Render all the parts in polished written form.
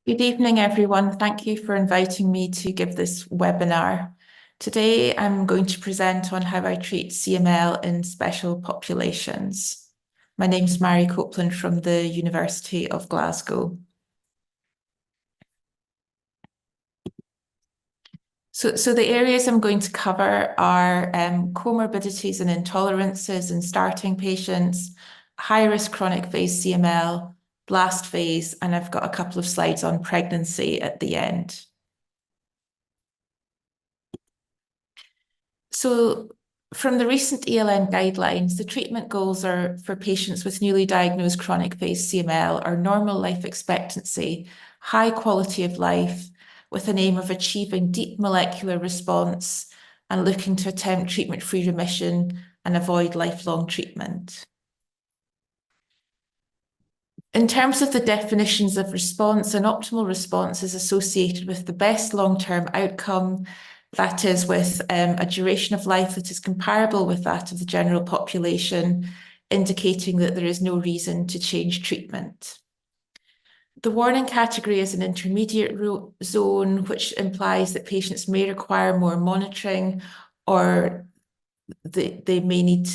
Good evening, everyone. Thank you for inviting me to give this webinar. Today, I'm going to present on how I treat CML in special populations. My name is Mhairi Copland from the University of Glasgow. So the areas I'm going to cover are comorbidities and intolerances in starting patients, high-risk chronic phase CML, blast phase, and I've got a couple of slides on pregnancy at the end. So from the recent ELN guidelines, the treatment goals are for patients with newly diagnosed chronic phase CML are normal life expectancy, high quality of life, with an aim of achieving deep molecular response and looking to attempt treatment-free remission and avoid lifelong treatment. In terms of the definitions of response, an optimal response is associated with the best long-term outcome, that is with a duration of life that is comparable with that of the general population, indicating that there is no reason to change treatment. The warning category is an intermediate zone, which implies that patients may require more monitoring or they may need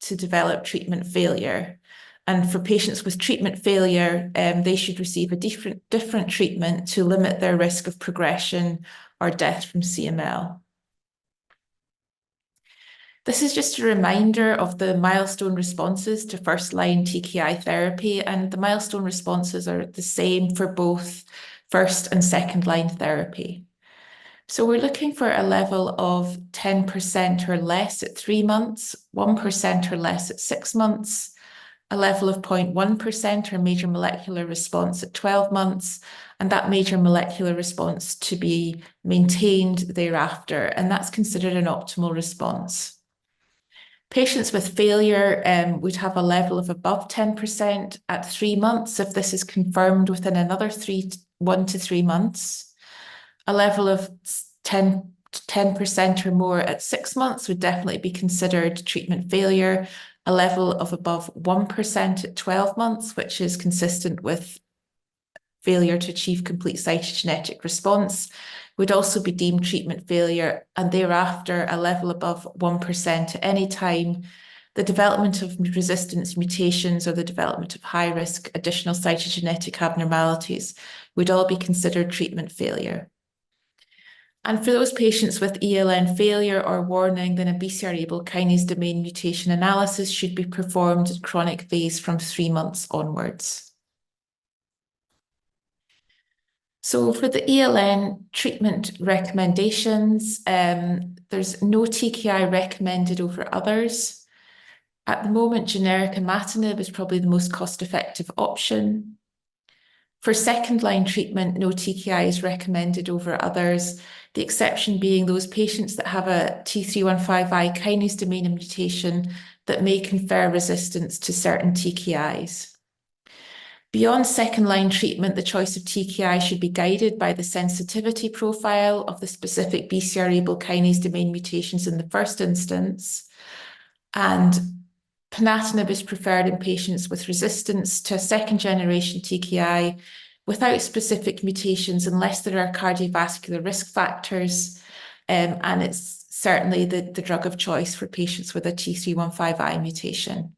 to develop treatment failure. And for patients with treatment failure, they should receive a different treatment to limit their risk of progression or death from CML. This is just a reminder of the milestone responses to first-line TKI therapy, and the milestone responses are the same for both first and second-line therapy. So we're looking for a level of 10% or less at 3 months, 1% or less at 6 months, a level of 0.1% or major molecular response at 12 months, and that major molecular response to be maintained thereafter, and that's considered an optimal response. Patients with failure would have a level of above 10% at 3 months if this is confirmed within another 1 to 3 months. A level of 10% or more at 6 months would definitely be considered treatment failure. A level of above 1% at 12 months, which is consistent with failure to achieve complete cytogenetic response, would also be deemed treatment failure, and thereafter a level above 1% at any time. The development of resistance mutations or the development of high-risk additional cytogenetic abnormalities would all be considered treatment failure. And for those patients with ELN failure or warning, then a BCR-ABL kinase domain mutation analysis should be performed in chronic phase from 3 months onwards. So for the ELN treatment recommendations, there's no TKI recommended over others. At the moment, generic imatinib is probably the most cost-effective option. For second-line treatment, no TKI is recommended over others, the exception being those patients that have a T315I kinase domain mutation that may confer resistance to certain TKIs. Beyond second-line treatment, the choice of TKI should be guided by the sensitivity profile of the specific BCR-ABL kinase domain mutations in the first instance, and ponatinib is preferred in patients with resistance to a second-generation TKI without specific mutations unless there are cardiovascular risk factors, and it's certainly the drug of choice for patients with a T315I mutation.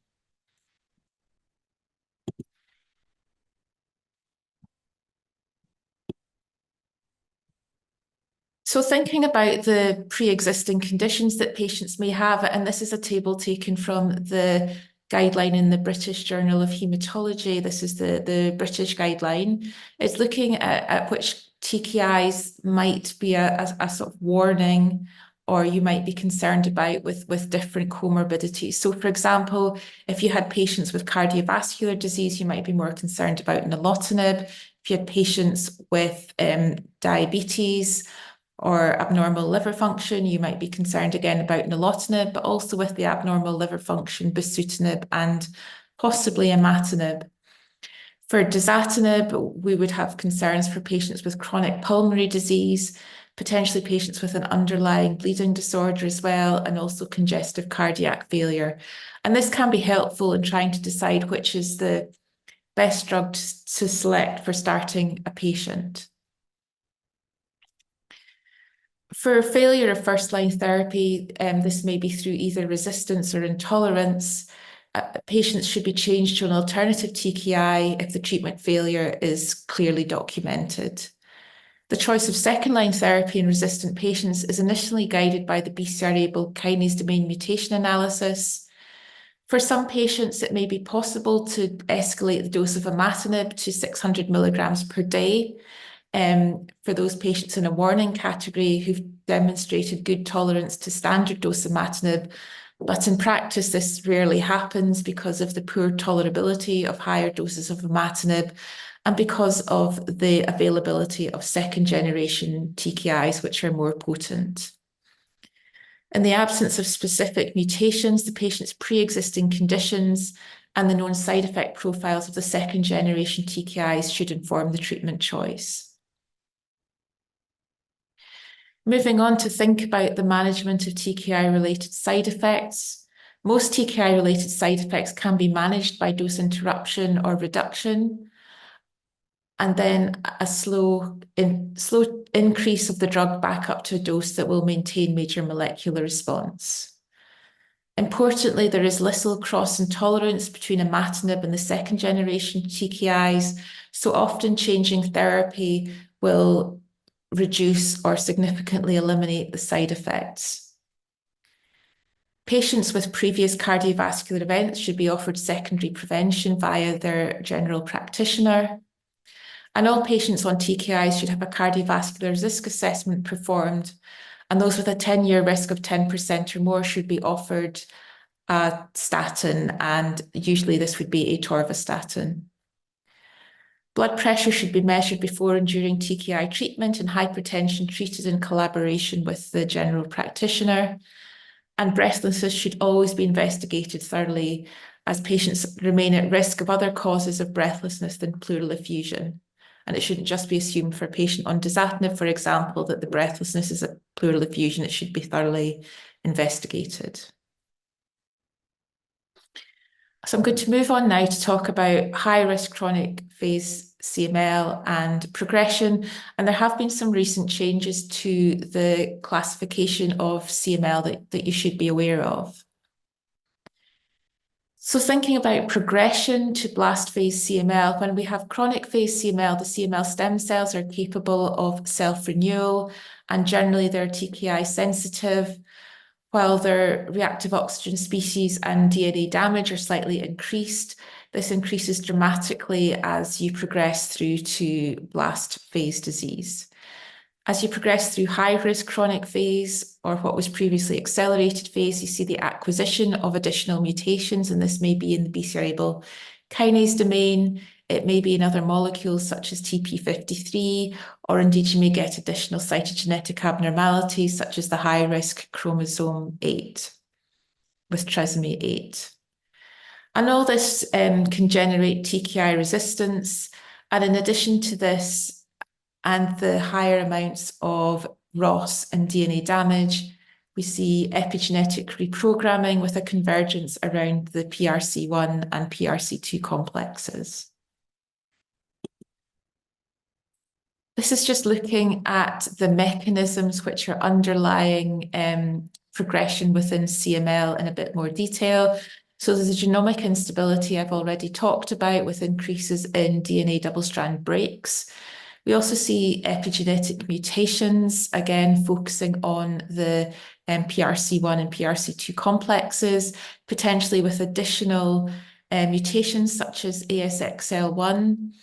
So thinking about the pre-existing conditions that patients may have, and this is a table taken from the guideline in the British Journal of Haematology. This is the British guideline. It's looking at which TKIs might be a sort of warning or you might be concerned about with different comorbidities. So for example, if you had patients with cardiovascular disease, you might be more concerned about nilotinib. If you had patients with diabetes or abnormal liver function, you might be concerned again about nilotinib, but also with the abnormal liver function, bosutinib and possibly imatinib. For dasatinib, we would have concerns for patients with chronic pulmonary disease, potentially patients with an underlying bleeding disorder as well, and also congestive cardiac failure. And this can be helpful in trying to decide which is the best drug to select for starting a patient. For failure of first-line therapy, this may be through either resistance or intolerance. Patients should be changed to an alternative TKI if the treatment failure is clearly documented. The choice of second-line therapy in resistant patients is initially guided by the BCR-ABL kinase domain mutation analysis. For some patients, it may be possible to escalate the dose of imatinib to 600 milligrams per day. For those patients in a warning category who've demonstrated good tolerance to standard dose imatinib, but in practice, this rarely happens because of the poor tolerability of higher doses of imatinib and because of the availability of second-generation TKIs, which are more potent. In the absence of specific mutations, the patient's pre-existing conditions and the known side effect profiles of the second-generation TKIs should inform the treatment choice. Moving on to think about the management of TKI-related side effects. Most TKI-related side effects can be managed by dose interruption or reduction, and then a slow increase of the drug back up to a dose that will maintain major molecular response. Importantly, there is little cross-intolerance between imatinib and the second-generation TKIs, so often changing therapy will reduce or significantly eliminate the side effects. Patients with previous cardiovascular events should be offered secondary prevention via their general practitioner. And all patients on TKIs should have a cardiovascular risk assessment performed, and those with a 10-year risk of 10% or more should be offered a statin, and usually this would be atorvastatin. Blood pressure should be measured before and during TKI treatment, and hypertension treated in collaboration with the general practitioner. And breathlessness should always be investigated thoroughly, as patients remain at risk of other causes of breathlessness than pleural effusion. And it shouldn't just be assumed for a patient on dasatinib, for example, that the breathlessness is a pleural effusion. It should be thoroughly investigated. So I'm going to move on now to talk about high-risk chronic phase CML and progression. And there have been some recent changes to the classification of CML that you should be aware of. So thinking about progression to blast phase CML, when we have chronic phase CML, the CML stem cells are capable of self-renewal, and generally they're TKI sensitive, while their reactive oxygen species and DNA damage are slightly increased. This increases dramatically as you progress through to blast phase disease. As you progress through high-risk chronic phase, or what was previously accelerated phase, you see the acquisition of additional mutations, and this may be in the BCR-ABL kinase domain. It may be in other molecules such as TP53, or indeed you may get additional cytogenetic abnormalities such as the high-risk chromosome 8 with trisomy 8. And all this can generate TKI resistance. And in addition to this, and the higher amounts of ROS and DNA damage, we see epigenetic reprogramming with a convergence around the PRC1 and PRC2 complexes. This is just looking at the mechanisms which are underlying progression within CML in a bit more detail. So there's a genomic instability I've already talked about with increases in DNA double-strand breaks. We also see epigenetic mutations, again, focusing on the PRC1 and PRC2 complexes, potentially with additional mutations such as ASXL1.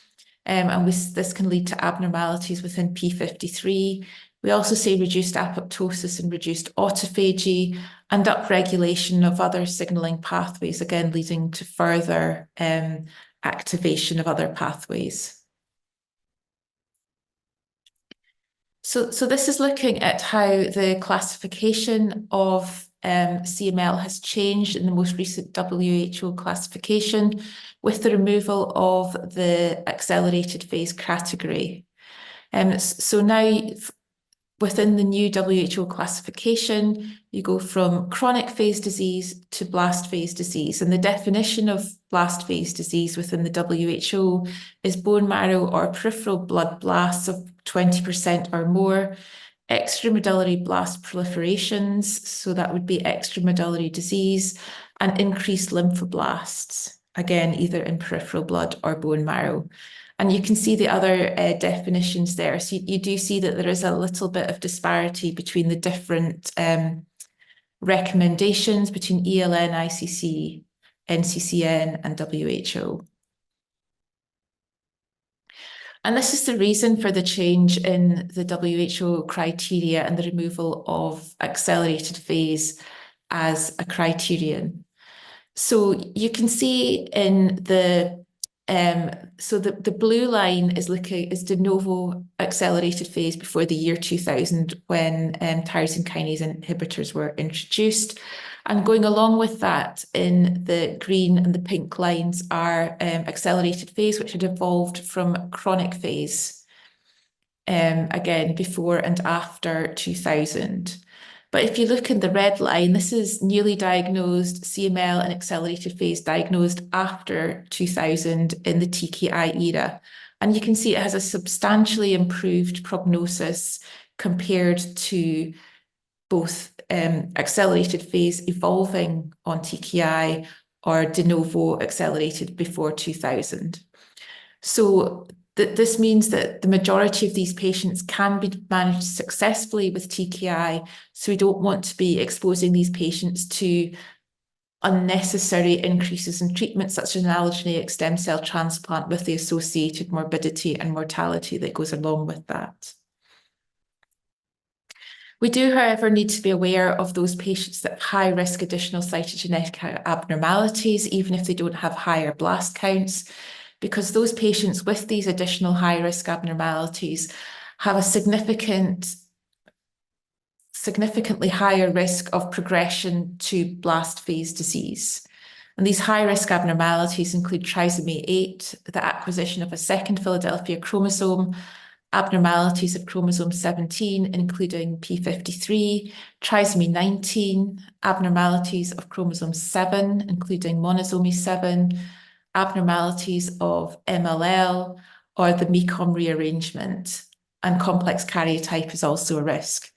And this can lead to abnormalities within P53. We also see reduced apoptosis and reduced autophagy and upregulation of other signaling pathways, again, leading to further activation of other pathways. So this is looking at how the classification of CML has changed in the most recent WHO classification with the removal of the accelerated phase category. So now, within the new WHO classification, you go from chronic phase disease to blast phase disease. And the definition of blast phase disease within the WHO is bone marrow or peripheral blood blasts of 20% or more, extramedullary blast proliferations, so that would be extramedullary disease, and increased lymphoblasts, again, either in peripheral blood or bone marrow. And you can see the other definitions there. So you do see that there is a little bit of disparity between the different recommendations between ELN, ICC, NCCN, and WHO. And this is the reason for the change in the WHO criteria and the removal of accelerated phase as a criterion. So you can see in the so the blue line is de novo accelerated phase before the year 2000 when tyrosine kinase inhibitors were introduced. And going along with that, in the green and the pink lines are accelerated phase, which had evolved from chronic phase, again, before and after 2000. But if you look in the red line, this is newly diagnosed CML and accelerated phase diagnosed after 2000 in the TKI era. And you can see it has a substantially improved prognosis compared to both accelerated phase evolving on TKI or de novo accelerated before 2000. So this means that the majority of these patients can be managed successfully with TKI, so we don't want to be exposing these patients to unnecessary increases in treatment, such as an allogeneic stem cell transplant with the associated morbidity and mortality that goes along with that. We do, however, need to be aware of those patients that have high-risk additional cytogenetic abnormalities, even if they don't have higher blast counts, because those patients with these additional high-risk abnormalities have a significantly higher risk of progression to blast phase disease. And these high-risk abnormalities include trisomy 8, the acquisition of a second Philadelphia chromosome, abnormalities of chromosome 17, including P53, trisomy 19, abnormalities of chromosome 7, including monosomy 7, abnormalities of MLL, or the MECOM rearrangement, and complex karyotype is also a risk.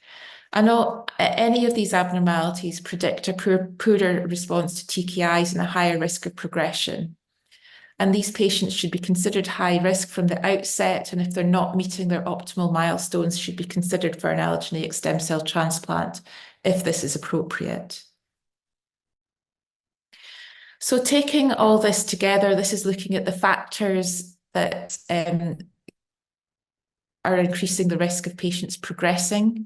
And any of these abnormalities predict a poorer response to TKIs and a higher risk of progression. And these patients should be considered high risk from the outset, and if they're not meeting their optimal milestones, should be considered for an allogeneic stem cell transplant if this is appropriate. So taking all this together, this is looking at the factors that are increasing the risk of patients progressing.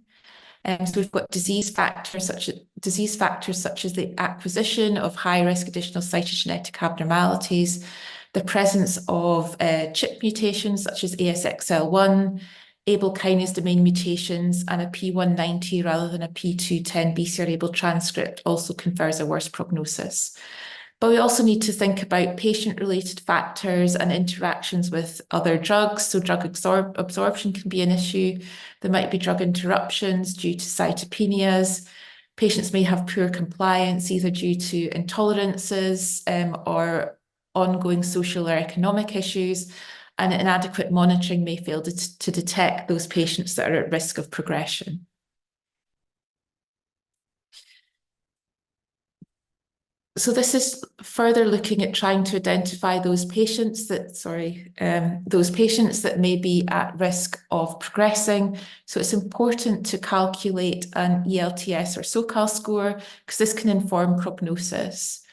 So we've got disease factors such as the acquisition of high-risk additional cytogenetic abnormalities, the presence of CHIP mutations such as ASXL1, ABL kinase domain mutations, and a P190 rather than a P210 BCR-ABL transcript also confers a worse prognosis. But we also need to think about patient-related factors and interactions with other drugs. So drug absorption can be an issue. There might be drug interruptions due to cytopenias. Patients may have poor compliance, either due to intolerances or ongoing social or economic issues, and inadequate monitoring may fail to detect those patients that are at risk of progression. So this is further looking at trying to identify those patients that may be at risk of progressing. So it's important to calculate an ELTS or SOCAL score because this can inform prognosis.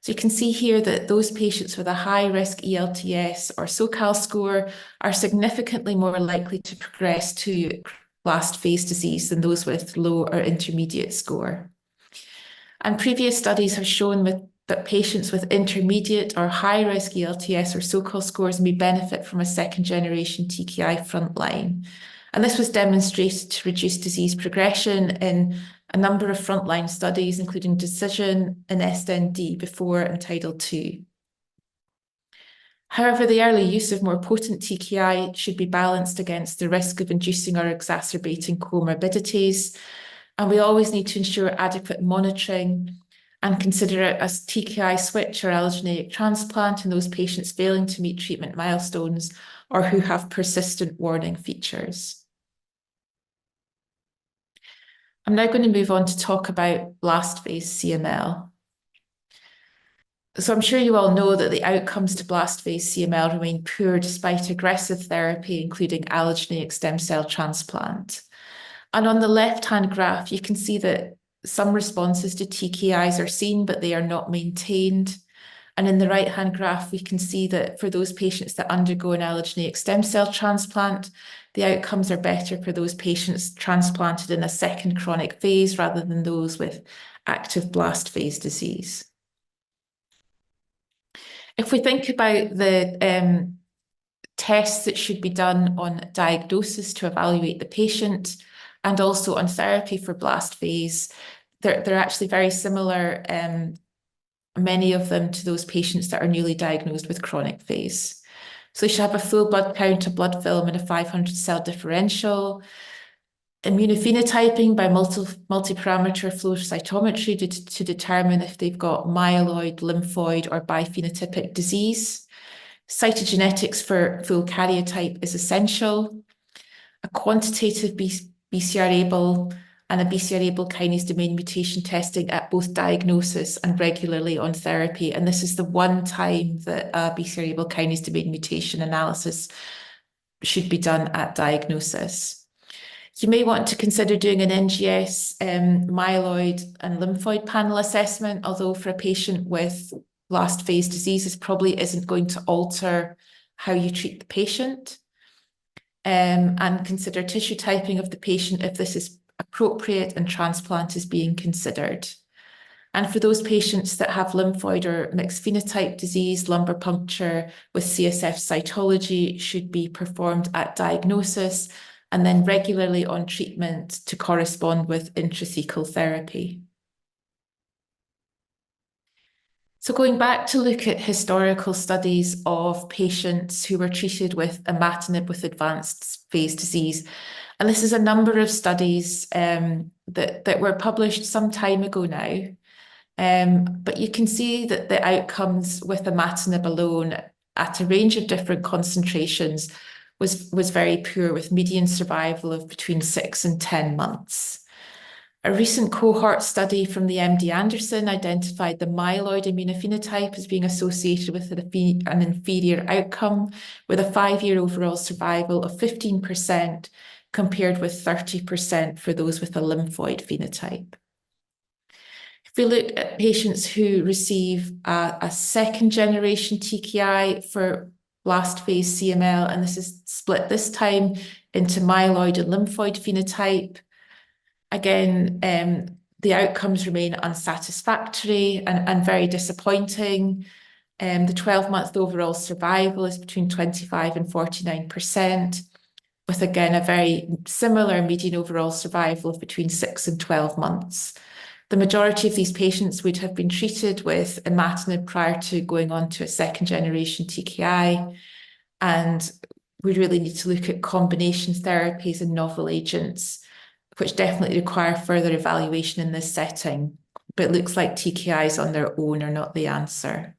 So you can see here that those patients with a high risk ELTS or SOCAL score are significantly more likely to progress to blast phase disease than those with low or intermediate score. And previous studies have shown that patients with intermediate or high-risk ELTS or SOCAL scores may benefit from a second-generation TKI frontline. And this was demonstrated to reduce disease progression in a number of frontline studies, including Decision and SND before and Tidal II. However, the early use of more potent TKI should be balanced against the risk of inducing or exacerbating comorbidities. And we always need to ensure adequate monitoring and consider it as TKI switch or allogeneic transplant in those patients failing to meet treatment milestones or who have persistent warning features. I'm now going to move on to talk about blast phase CML. So I'm sure you all know that the outcomes to blast phase CML remain poor despite aggressive therapy, including allogeneic stem cell transplant. And on the left-hand graph, you can see that some responses to TKIs are seen, but they are not maintained. And in the right-hand graph, we can see that for those patients that undergo an allogeneic stem cell transplant, the outcomes are better for those patients transplanted in a second chronic phase rather than those with active blast phase disease. If we think about the tests that should be done on diagnosis to evaluate the patient and also on therapy for blast phase, they're actually very similar, many of them, to those patients that are newly diagnosed with chronic phase. So you should have a full blood count, a blood film, and a 500 cell differential. Immunophenotyping by multi-parameter flow cytometry to determine if they've got myeloid, lymphoid, or biphenotypic disease. Cytogenetics for full karyotype is essential. A quantitative BCR-ABL and a BCR-ABL kinase domain mutation testing at both diagnosis and regularly on therapy. And this is the one time that a BCR-ABL kinase domain mutation analysis should be done at diagnosis. You may want to consider doing an NGS myeloid and lymphoid panel assessment, although for a patient with blast phase disease, this probably isn't going to alter how you treat the patient. And consider tissue typing of the patient if this is appropriate and transplant is being considered. And for those patients that have lymphoid or mixed phenotype disease, lumbar puncture with CSF cytology should be performed at diagnosis and then regularly on treatment to correspond with intrathecal therapy. So going back to look at historical studies of patients who were treated with imatinib with advanced phase disease, and this is a number of studies that were published some time ago now, but you can see that the outcomes with imatinib alone at a range of different concentrations was very poor, with median survival of between 6 and 10 months. A recent cohort study from the MD Anderson identified the myeloid immunophenotype as being associated with an inferior outcome, with a 5-year overall survival of 15% compared with 30% for those with a lymphoid phenotype. If we look at patients who receive a second generation TKI for blast phase CML, and this is split this time into myeloid and lymphoid phenotype, again, the outcomes remain unsatisfactory and very disappointing. The 12-month overall survival is between 25 and 49%, with again a very similar median overall survival of between 6 and 12 months. The majority of these patients would have been treated with imatinib prior to going on to a second generation TKI. And we really need to look at combination therapies and novel agents, which definitely require further evaluation in this setting. But it looks like TKIs on their own are not the answer.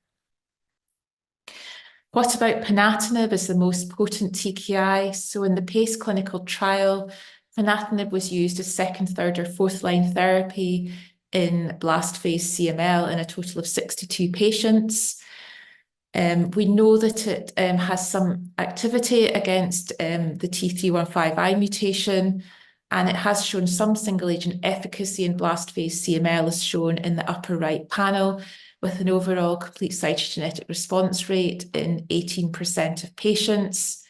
What about ponatinib as the most potent TKI? So in the PACE clinical trial, ponatinib was used as second, third, or fourth line therapy in blast phase CML in a total of 62 patients. We know that it has some activity against the T315I mutation, and it has shown some single agent efficacy in blast phase CML, as shown in the upper right panel, with an overall complete cytogenetic response rate in 18% of patients.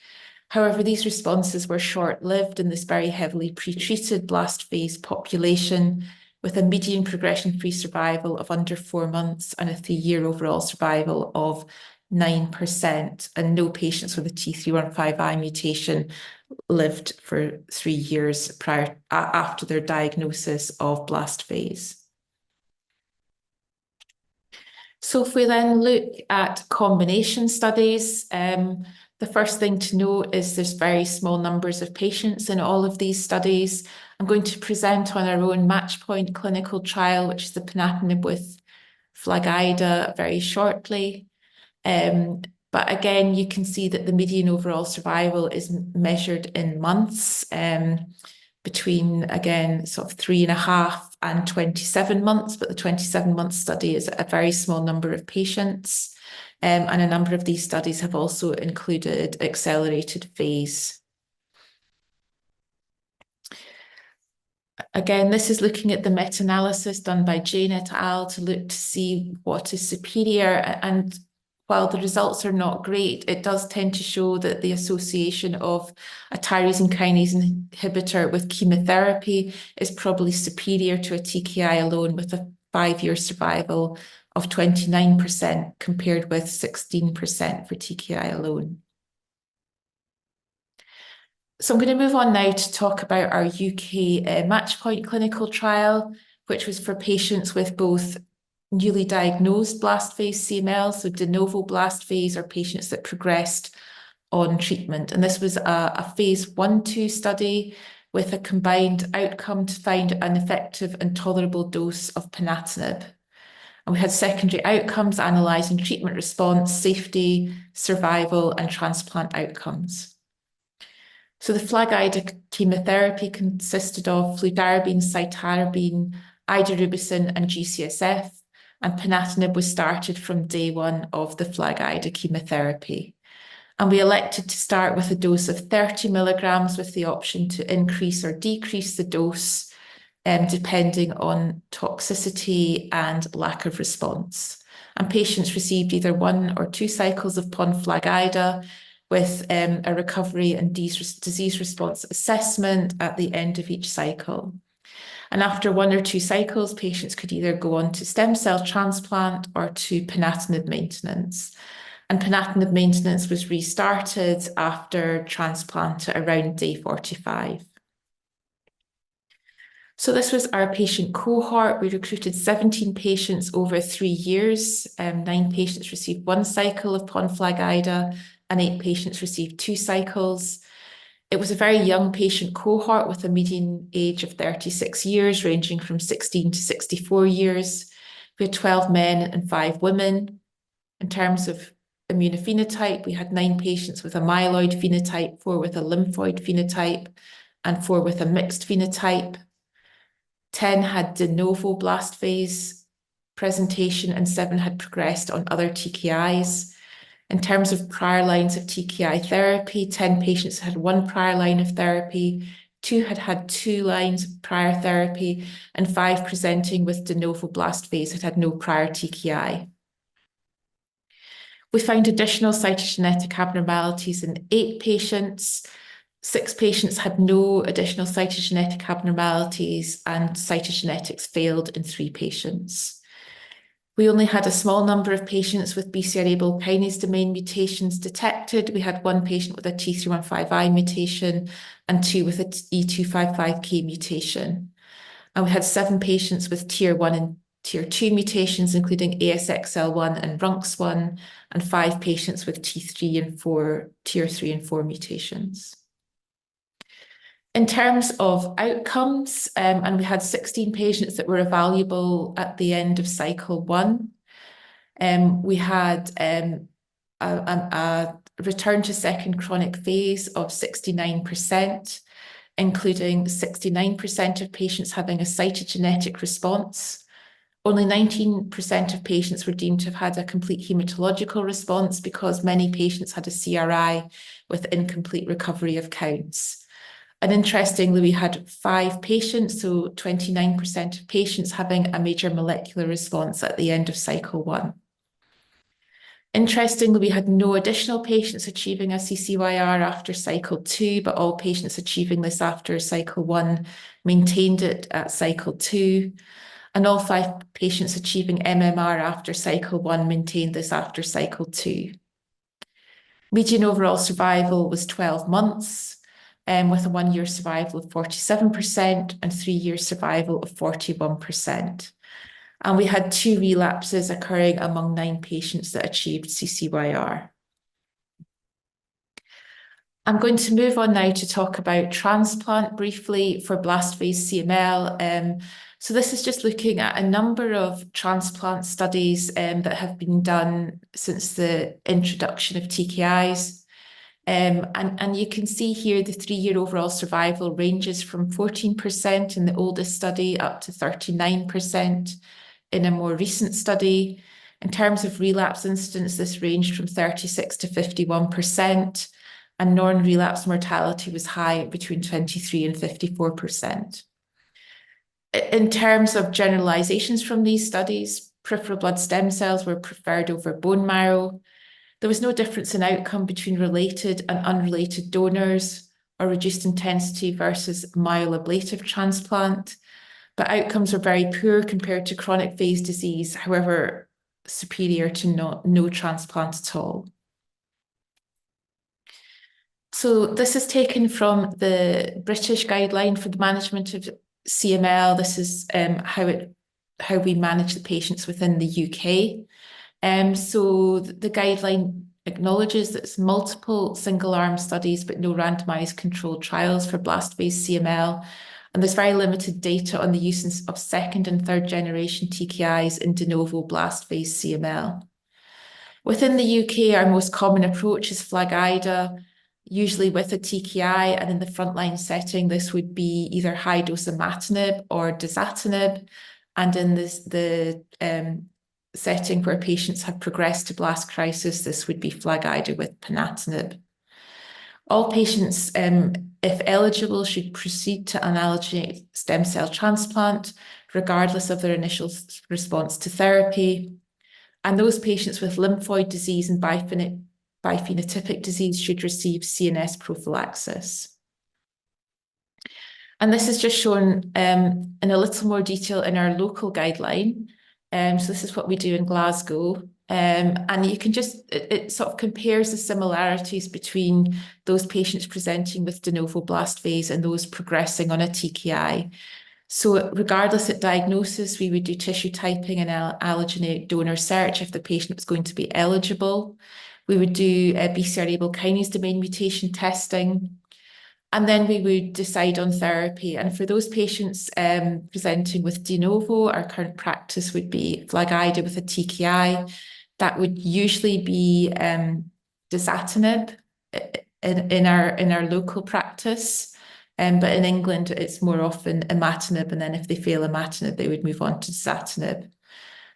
However, these responses were short-lived in this very heavily pretreated blast phase population, with a median progression-free survival of under 4 months and a 3-year overall survival of 9%, and no patients with a T315I mutation lived for 3 years after their diagnosis of blast phase. So if we then look at combination studies, the first thing to note is there's very small numbers of patients in all of these studies. I'm going to present on our own Matchpoint clinical trial, which is the ponatinib with FLAG-IDA, very shortly. But again, you can see that the median overall survival is measured in months, between, again, sort of 3.5 and 27 months, but the 27-month study is a very small number of patients. And a number of these studies have also included accelerated phase. Again, this is looking at the meta-analysis done by Jane et al. To look to see what is superior. And while the results are not great, it does tend to show that the association of a tyrosine kinase inhibitor with chemotherapy is probably superior to a TKI alone, with a 5-year survival of 29% compared with 16% for TKI alone. So I'm going to move on now to talk about our UK Matchpoint clinical trial, which was for patients with both newly diagnosed blast phase CML, so de novo blast phase, or patients that progressed on treatment. And this was a phase 1/2 study with a combined outcome to find an effective and tolerable dose of ponatinib. And we had secondary outcomes analysing treatment response, safety, survival, and transplant outcomes. So the FLAG-IDA chemotherapy consisted of fludarabine, cytarabine, idarubicin, and GCSF, and ponatinib was started from day 1 of the FLAG-IDA chemotherapy. And we elected to start with a dose of 30 milligrams with the option to increase or decrease the dose, depending on toxicity and lack of response. And patients received either 1 or 2 cycles of PON-FLAG-IDA with a recovery and disease response assessment at the end of each cycle. And after 1 or 2 cycles, patients could either go on to stem cell transplant or to ponatinib maintenance. And ponatinib maintenance was restarted after transplant at around day 45. So this was our patient cohort. We recruited 17 patients over 3 years. 9 patients received 1 cycle of PON-FLAG-IDA and 8 patients received 2 cycles. It was a very young patient cohort with a median age of 36 years, ranging from 16 to 64 years. We had 12 men and 5 women. In terms of immunophenotype, we had 9 patients with a myeloid phenotype, 4 with a lymphoid phenotype, and 4 with a mixed phenotype. 10 had de novo blast phase presentation, and 7 had progressed on other TKIs. In terms of prior lines of TKI therapy, 10 patients had 1 prior line of therapy, 2 had had 2 lines of prior therapy, and 5 presenting with de novo blast phase had no prior TKI. We found additional cytogenetic abnormalities in 8 patients. 6 patients had no additional cytogenetic abnormalities, and cytogenetics failed in 3 patients. We only had a small number of patients with BCR-ABL kinase domain mutations detected. We had 1 patient with a T315I mutation and 2 with an E255K mutation. And we had 7 patients with tier 1 and tier 2 mutations, including ASXL1 and RUNX1, and 5 patients with tier 3 and 4 mutations. In terms of outcomes, and we had 16 patients that were evaluable at the end of cycle 1. We had a return to second chronic phase of 69%, including 69% of patients having a cytogenetic response. Only 19% of patients were deemed to have had a complete hematological response because many patients had a CRI with incomplete recovery of counts. And interestingly, we had 5 patients, so 29% of patients having a major molecular response at the end of cycle 1. Interestingly, we had no additional patients achieving a CCYR after cycle 2, but all patients achieving this after cycle 1 maintained it at cycle 2. And all 5 patients achieving MMR after cycle 1 maintained this after cycle 2. Median overall survival was 12 months. With a 1-year survival of 47% and 3-year survival of 41%. And we had 2 relapses occurring among 9 patients that achieved CCYR. I'm going to move on now to talk about transplant briefly for blast phase CML. So this is just looking at a number of transplant studies that have been done since the introduction of TKIs. And you can see here the 3-year overall survival ranges from 14% in the oldest study up to 39% in a more recent study. In terms of relapse incidence, this ranged from 36 to 51%. And non-relapse mortality was high, between 23 and 54%. In terms of generalizations from these studies, peripheral blood stem cells were preferred over bone marrow. There was no difference in outcome between related and unrelated donors or reduced intensity versus myeloablative transplant, but outcomes were very poor compared to chronic phase disease, however, superior to no transplant at all. So this is taken from the British guideline for the management of CML. This is how we manage the patients within the UK. So the guideline acknowledges that it's multiple single-arm studies, but no randomized controlled trials for blast phase CML. And there's very limited data on the use of second and third generation TKIs in de novo blast phase CML. Within the UK, our most common approach is FLAG-IDA, usually with a TKI, and in the frontline setting, this would be either high-dose imatinib or dasatinib, and in the setting where patients have progressed to blast crisis, this would be FLAG-IDA with ponatinib. All patients, if eligible, should proceed to an allogeneic stem cell transplant, regardless of their initial response to therapy. And those patients with lymphoid disease and biphenotypic disease should receive CNS prophylaxis. And this is just shown in a little more detail in our local guideline. So this is what we do in Glasgow. And you can it sort of compares the similarities between those patients presenting with de novo blast phase and those progressing on a TKI. So regardless at diagnosis, we would do tissue typing and allogeneic donor search if the patient was going to be eligible. We would do BCR-ABL kinase domain mutation testing. And then we would decide on therapy. And for those patients presenting with de novo, our current practice would be FLAG-IDA with a TKI. That would usually be dasatinib in our local practice. But in England, it's more often imatinib. And then if they fail imatinib, they would move on to dasatinib.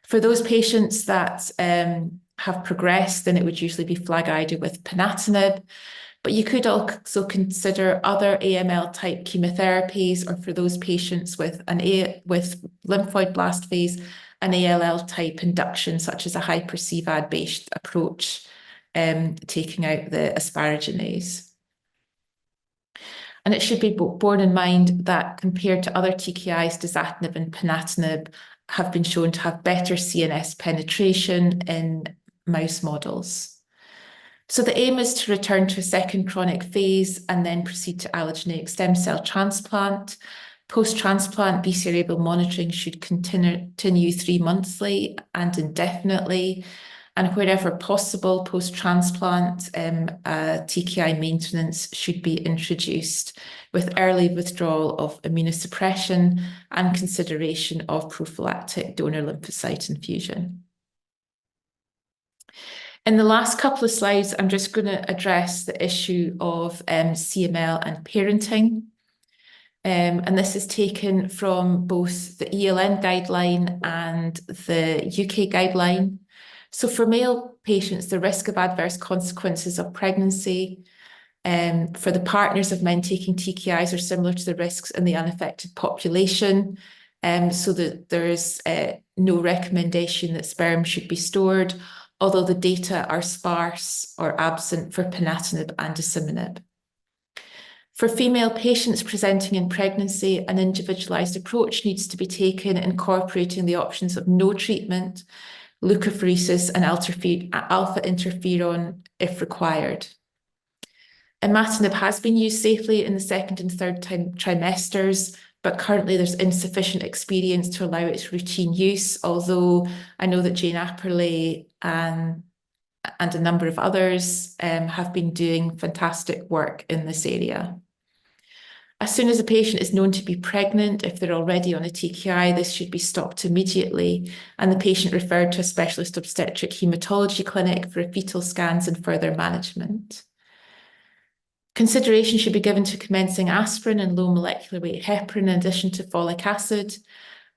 For those patients that have progressed, then it would usually be FLAG-IDA with ponatinib. But you could also consider other AML-type chemotherapies, or for those patients with lymphoid blast phase, an ALL-type induction, such as a hyper-CVAD-based approach, taking out the asparaginase. And it should be borne in mind that compared to other TKIs, dasatinib and ponatinib have been shown to have better CNS penetration in mouse models. So the aim is to return to a second chronic phase and then proceed to allogeneic stem cell transplant. Post-transplant, BCR-ABL monitoring should continue 3 monthly and indefinitely. And wherever possible, post-transplant, TKI maintenance should be introduced with early withdrawal of immunosuppression and consideration of prophylactic donor lymphocyte infusion. In the last couple of slides, I'm just going to address the issue of CML and parenting. And this is taken from both the ELN guideline and the UK guideline. So for male patients, the risk of adverse consequences of pregnancy for the partners of men taking TKIs are similar to the risks in the unaffected population. So that there is no recommendation that sperm should be stored, although the data are sparse or absent for ponatinib and asciminib. For female patients presenting in pregnancy, an individualized approach needs to be taken, incorporating the options of no treatment, leukapheresis, and alpha interferon if required. Imatinib has been used safely in the second and third trimesters but currently there's insufficient experience to allow its routine use, although I know that Jane Apperley and a number of others have been doing fantastic work in this area. As soon as a patient is known to be pregnant, if they're already on a TKI, this should be stopped immediately, and the patient referred to a specialist obstetric haematology clinic for fetal scans and further management. Consideration should be given to commencing aspirin and low molecular weight heparin in addition to folic acid,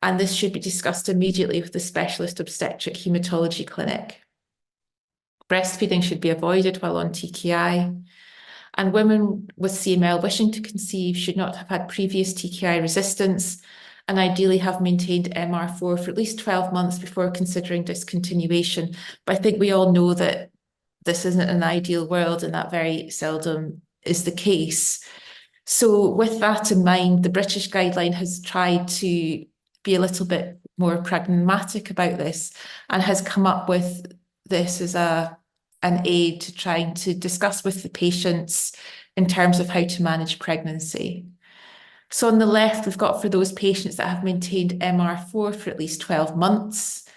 and this should be discussed immediately with the specialist obstetric haematology clinic. Breastfeeding should be avoided while on TKI. And women with CML wishing to conceive should not have had previous TKI resistance and ideally have maintained MR4 for at least 12 months before considering discontinuation. But I think we all know that this isn't an ideal world and that very seldom is the case. So with that in mind, the British guideline has tried to be a little bit more pragmatic about this and has come up with this as an aid to trying to discuss with the patients in terms of how to manage pregnancy. So on the left, we've got for those patients that have maintained MR4 for at least 12 months.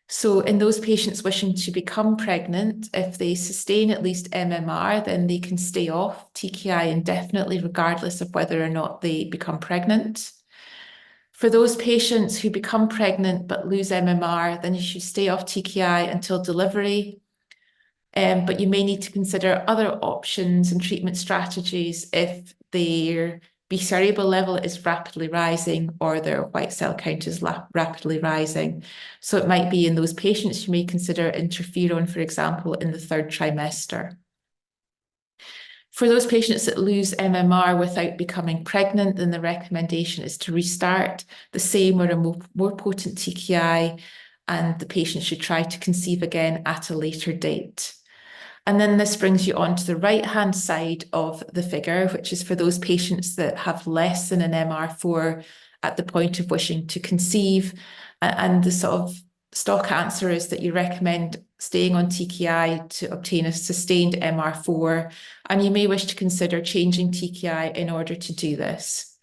So in those patients wishing to become pregnant, if they sustain at least MMR, then they can stay off TKI indefinitely, regardless of whether or not they become pregnant. For those patients who become pregnant but lose MMR, then you should stay off TKI until delivery. But you may need to consider other options and treatment strategies if their BCR-ABL level is rapidly rising or their white cell count is rapidly rising. So it might be in those patients you may consider interferon, for example, in the third trimester. For those patients that lose MMR without becoming pregnant, then the recommendation is to restart the same or a more potent TKI, and the patient should try to conceive again at a later date. And then this brings you on to the right-hand side of the figure, which is for those patients that have less than an MR4 at the point of wishing to conceive. And the sort of stock answer is that you recommend staying on TKI to obtain a sustained MR4, and you may wish to consider changing TKI in order to do this.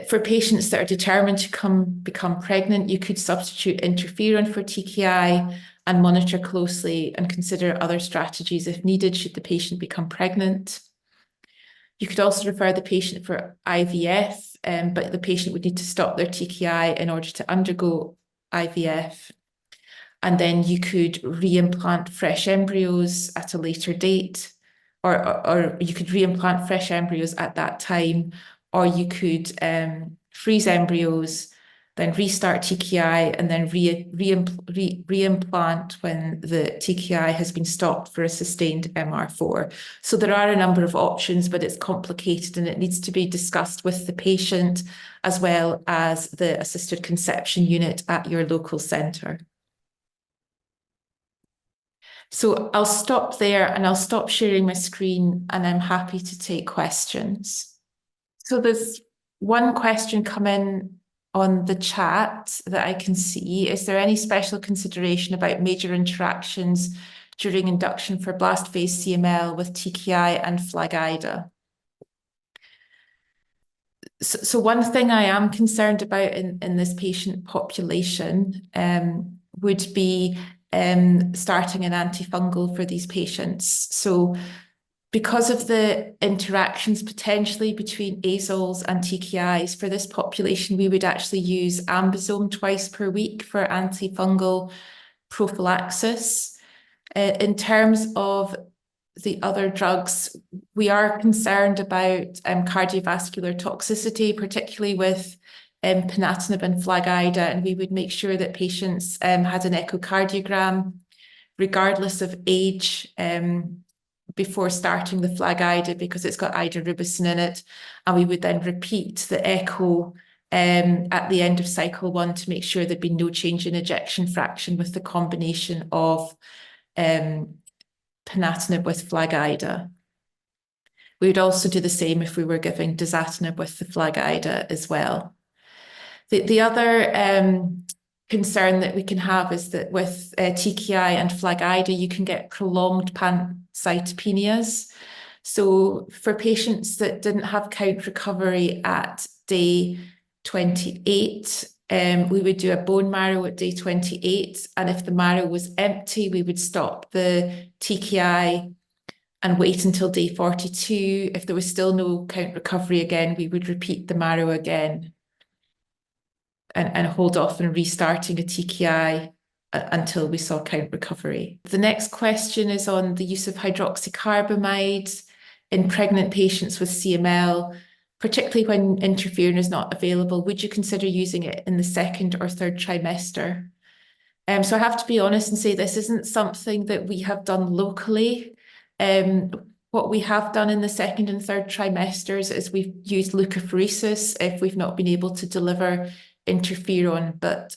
For patients that are determined to become pregnant, you could substitute interferon for TKI and monitor closely and consider other strategies if needed should the patient become pregnant. You could also refer the patient for IVF, but the patient would need to stop their TKI in order to undergo IVF. And then you could reimplant fresh embryos at a later date, or you could reimplant fresh embryos at that time, or you could freeze embryos, then restart TKI, and then reimplant when the TKI has been stopped for a sustained MR4. So there are a number of options, but it's complicated and it needs to be discussed with the patient as well as the assisted conception unit at your local centre. So I'll stop there and I'll stop sharing my screen, and I'm happy to take questions. So there's one question come in on the chat that I can see. Is there any special consideration about major interactions during induction for blast phase CML with TKI and FLAG-IDA? So one thing I am concerned about in this patient population would be starting an antifungal for these patients. So because of the interactions potentially between azoles and TKIs, for this population, we would actually use ambisome twice per week for antifungal prophylaxis. In terms of the other drugs, we are concerned about cardiovascular toxicity, particularly with ponatinib and FLAG-IDA, and we would make sure that patients had an echocardiogram, regardless of age, before starting the FLAG-IDA, because it's got idarubicin in it, and we would then repeat the echo at the end of cycle 1 to make sure there'd be no change in ejection fraction with the combination of ponatinib with FLAG-IDA. We would also do the same if we were giving dasatinib with the FLAG-IDA as well. The other concern that we can have is that with TKI and FLAG-IDA, you can get prolonged pancytopenias. So for patients that didn't have count recovery at day 28, we would do a bone marrow at day 28. And if the marrow was empty, we would stop the TKI and wait until day 42. If there was still no count recovery again, we would repeat the marrow again and hold off on restarting a TKI until we saw count recovery. The next question is on the use of hydroxycarbamide in pregnant patients with CML, particularly when interferon is not available. Would you consider using it in the second or third trimester? So I have to be honest and say this isn't something that we have done locally. What we have done in the second and third trimesters is we've used leukapheresis if we've not been able to deliver interferon, but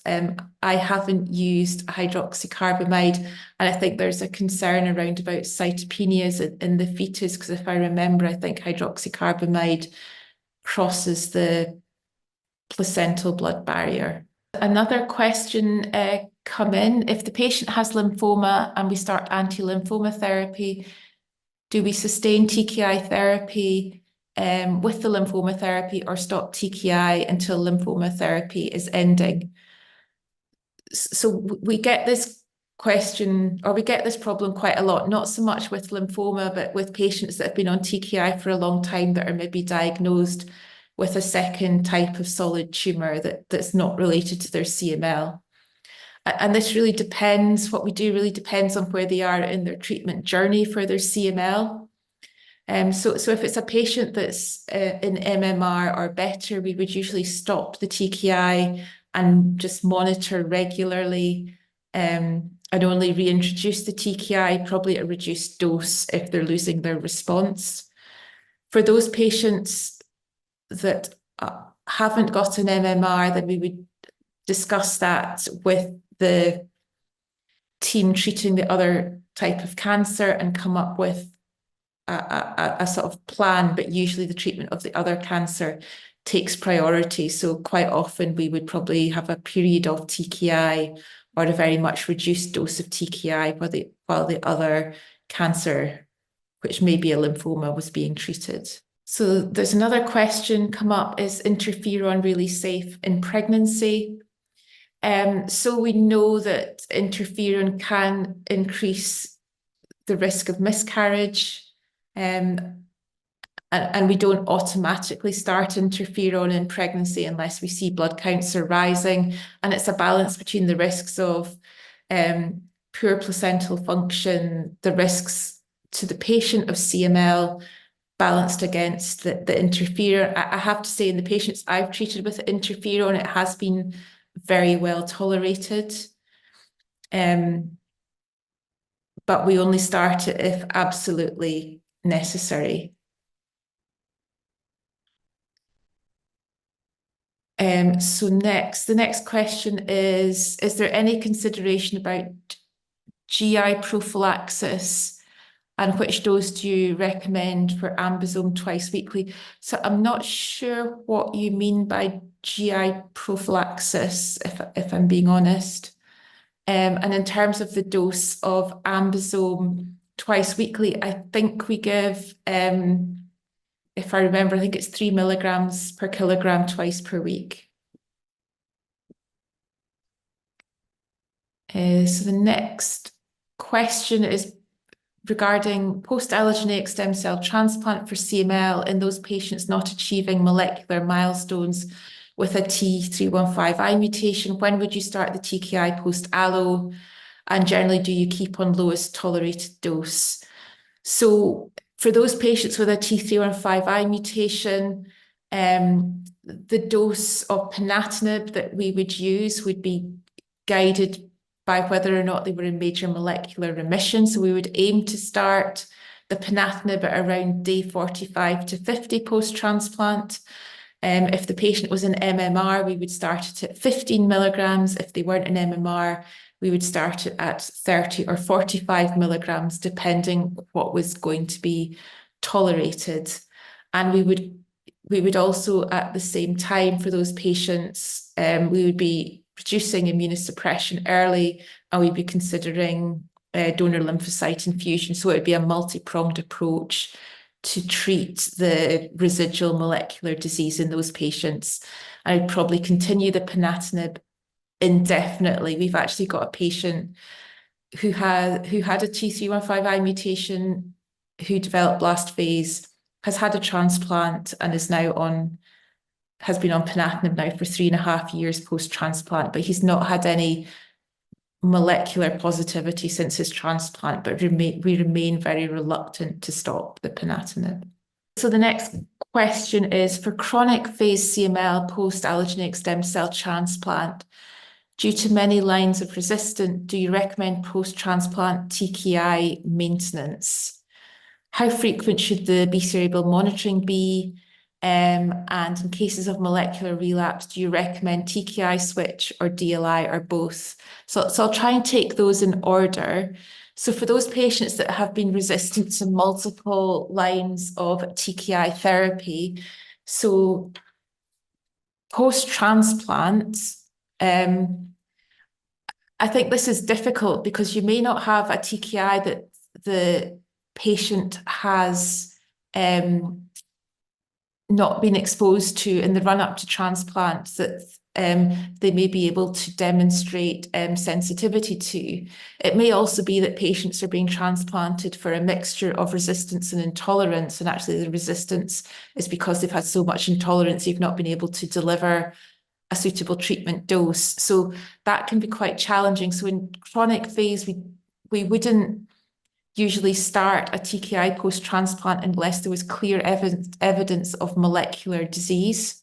I haven't used hydroxycarbamide, and I think there's a concern around about cytopenias in the fetus, because if I remember, I think hydroxycarbamide crosses the placental blood barrier. Another question come in: if the patient has lymphoma and we start anti-lymphoma therapy, do we sustain TKI therapy with the lymphoma therapy or stop TKI until lymphoma therapy is ending? So we get this question, or we get this problem quite a lot, not so much with lymphoma, but with patients that have been on TKI for a long time that are maybe diagnosed with a second type of solid tumour that's not related to their CML. And this really depends, what we do really depends on where they are in their treatment journey for their CML. So if it's a patient that's in MMR or better, we would usually stop the TKI and just monitor regularly and only reintroduce the TKI, probably at a reduced dose if they're losing their response. For those patients that haven't got an MMR, then we would discuss that with the team treating the other type of cancer and come up with a sort of plan, but usually the treatment of the other cancer takes priority. So quite often we would probably have a period of TKI or a very much reduced dose of TKI while the other cancer, which may be a lymphoma, was being treated. So there's another question come up: is interferon really safe in pregnancy? So we know that interferon can increase the risk of miscarriage, and we don't automatically start interferon in pregnancy unless we see blood counts are rising. And it's a balance between the risks of poor placental function, the risks to the patient of CML, balanced against the interferon. I have to say, in the patients I've treated with interferon, it has been very well tolerated. But we only start it if absolutely necessary. So the next question is there any consideration about GI prophylaxis, and which dose do you recommend for ambisome twice weekly? So I'm not sure what you mean by GI prophylaxis, if I'm being honest. And in terms of the dose of ambisome twice weekly, I think we give, if I remember, I think it's 3 milligrams per kilogram twice per week. So the next question is regarding post-allogeneic stem cell transplant for CML in those patients not achieving molecular milestones with a T315I mutation. When would you start the TKI post-allo? And generally, do you keep on lowest tolerated dose? So for those patients with a T315I mutation, the dose of ponatinib that we would use would be guided by whether or not they were in major molecular remission. So we would aim to start the ponatinib at around day 45 to 50 post-transplant. If the patient was in MMR, we would start it at 15 milligrams. If they weren't in MMR, we would start it at 30 or 45 milligrams, depending what was going to be tolerated. And we would also, at the same time, for those patients, we would be reducing immunosuppression early, and we'd be considering donor lymphocyte infusion. So it would be a multi-pronged approach to treat the residual molecular disease in those patients. I'd probably continue the ponatinib indefinitely. We've actually got a patient who had a T315I mutation, who developed blast phase, has had a transplant, and has been on ponatinib now for 3.5 years post-transplant, but he's not had any molecular positivity since his transplant, but we remain very reluctant to stop the ponatinib. So the next question is, for chronic phase CML post-allogeneic stem cell transplant, due to many lines of resistance, do you recommend post-transplant TKI maintenance? How frequent should the BCR-ABL monitoring be? And in cases of molecular relapse, do you recommend TKI switch or DLI or both? So I'll try and take those in order. So for those patients that have been resistant to multiple lines of TKI therapy, so post-transplant, I think this is difficult because you may not have a TKI that the patient has not been exposed to in the run-up to transplant that they may be able to demonstrate sensitivity to. It may also be that patients are being transplanted for a mixture of resistance and intolerance, and actually the resistance is because they've had so much intolerance, you've not been able to deliver a suitable treatment dose. So that can be quite challenging. So in chronic phase, we wouldn't usually start a TKI post-transplant unless there was clear evidence of molecular disease.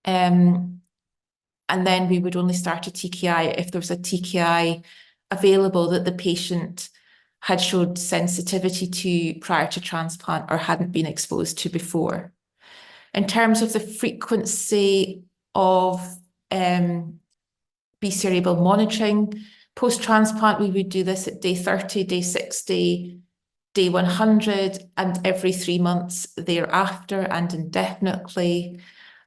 And then we would only start a TKI if there was a TKI available that the patient had showed sensitivity to prior to transplant or hadn't been exposed to before. In terms of the frequency of BCR-ABL monitoring, post-transplant, we would do this at day 30, day 60, day 100, and every 3 months thereafter and indefinitely.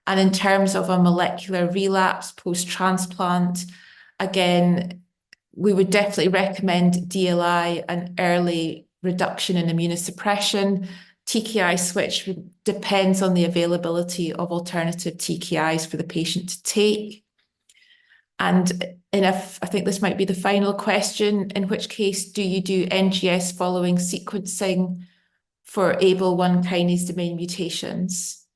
And in terms of a molecular relapse post-transplant, again, we would definitely recommend DLI and early reduction in immunosuppression. TKI switch depends on the availability of alternative TKIs for the patient to take. And I think this might be the final question, in which case do you do NGS following sequencing for ABL1 kinase domain mutations?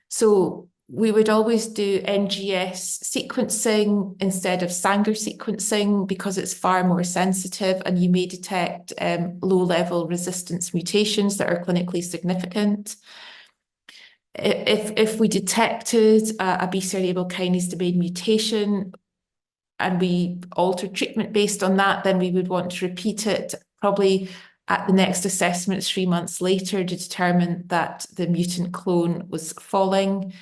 So we would always do NGS sequencing instead of Sanger sequencing because it's far more sensitive and you may detect low-level resistance mutations that are clinically significant. If we detected a BCR-ABL kinase domain mutation and we altered treatment based on that, then we would want to repeat it probably at the next assessment 3 months later to determine that the mutant clone was falling.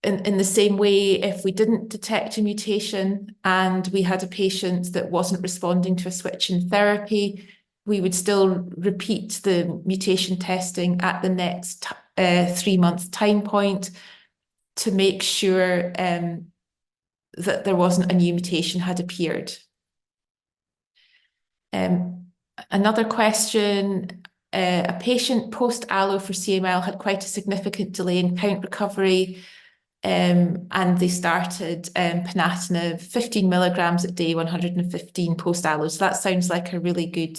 In the same way, if we didn't detect a mutation and we had a patient that wasn't responding to a switch in therapy, we would still repeat the mutation testing at the next 3 month time point to make sure that there wasn't a new mutation had appeared. Another question, a patient post-allo for CML had quite a significant delay in count recovery, and they started ponatinib 15 milligrams at day 115 post-allo. So that sounds like a really good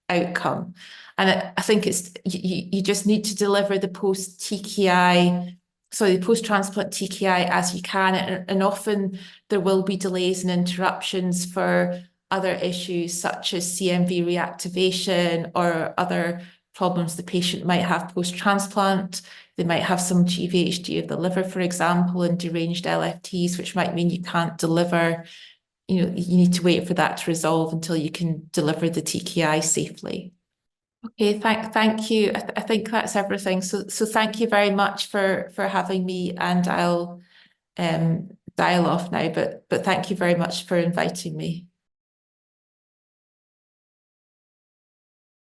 outcome. And I think you just need to deliver the post-TKI, sorry, the post-transplant TKI as you can. And often there will be delays and interruptions for other issues such as CMV reactivation or other problems the patient might have post-transplant. They might have some GVHD of the liver, for example, and deranged LFTs, which might mean you can't deliver, you need to wait for that to resolve until you can deliver the TKI safely. Okay, thank you. I think that's everything. So thank you very much for having me, and I'll dial off now, but thank you very much for inviting me.